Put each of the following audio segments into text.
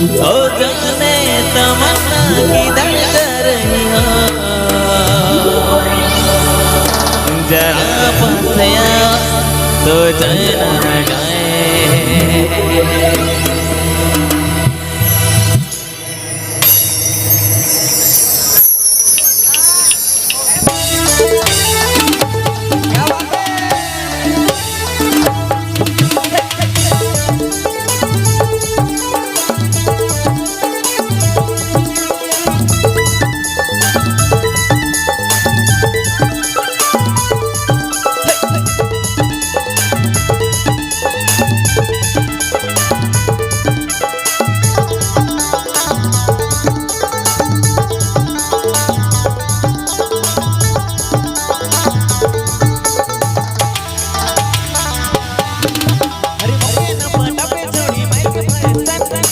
ओ जाने तमन्ना किधर कर रही हो, जरा पास आओ तो चैन गाए।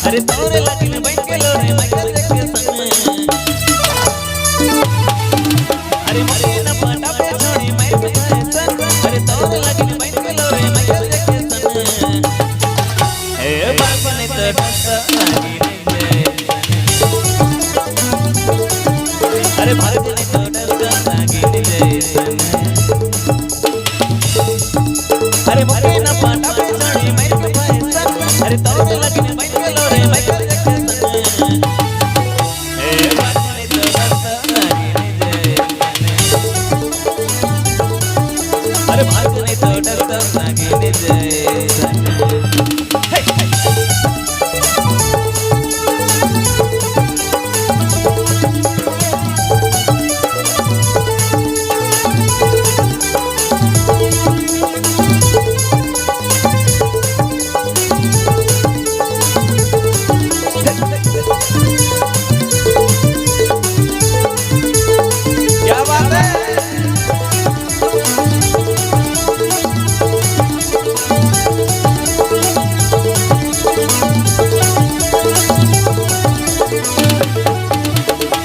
अरे तोरे लगिन बैठ के लो रे माइकल जैक्सन, अरे मरे न पाटा पे छोड़ी माइक पे सन, अरे तोरे लगिन बैठ के लो रे माइकल जैक्सन। ए बाप ने तो डसा लगी ने, अरे भारत ने तो डसा लगी ने, अरे मरे न पाटा पे छोड़ी माइक पे सन, अरे तोरे लगिन बैठ के लो रे माइकल जैक्सन। ए बाप ने तो डसा लगी ने, अरे भारत ने तो डसा लगी ने।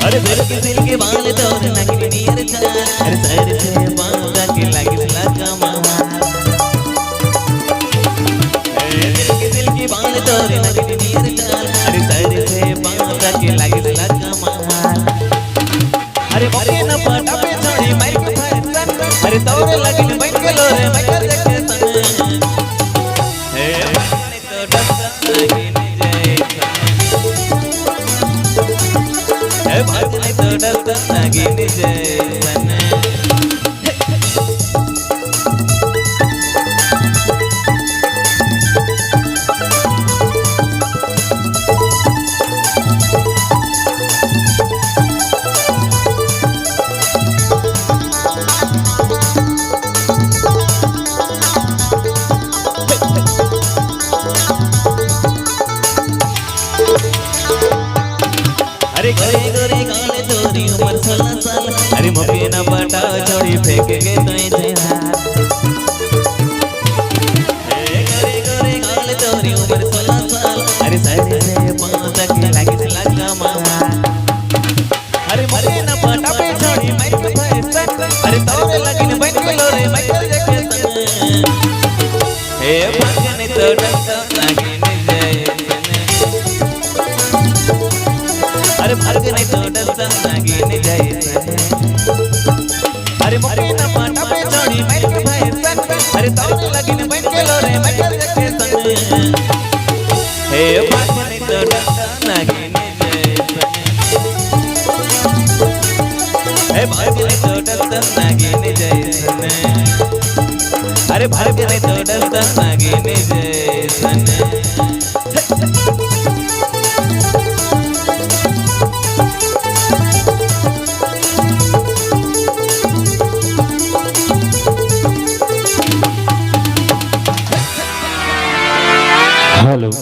अरे दिल के बाल तोर नगरी नियर चाल, अरे सर से बांधा के लागिस लगा महाल। दिल के बाल तोर नगरी नियर चाल, अरे सर से बांधा के लागिस लगा महाल। अरे मरे न पाटा पे छोड़ी माइक पे सन, अरे तोरे लगिन बैठ के लो रे माइकल जैक्सन। हे मरे तो डसा लगी ने जैसन, भारत ने तो डसा लगी ने जैसन। अरे गोरे गोरे गाले तोरी उम्र 16 साल, अरे मम्मी ना बटा छोड़ी फेंक के तोई जहां। गोरे गोरे गाले तोरी उम्र 16 साल, अरे साइड से पांच के लागिस लगा महाल। अरे मरे ना बटा पे छोड़ी माइक पे सन, अरे तोरे लगिन बैठ के लो रे माइकल जैक्सन। हे भाग्य ने तो डसा लगी ने जैसन, अरे भाग्य ने तो डसा लगी ने जैसन। अरे मरे न पाटा पे छोड़ी माइक पे सन, अरे तोरे लगिन बैठ के लो रे माइकल जैक्सन। हे भाग्य ने तो डसा लगी ने जैसन, हे भाग्य ने तो डसा लगी ने जैसन, अरे भाग्य ने तो डसा लगी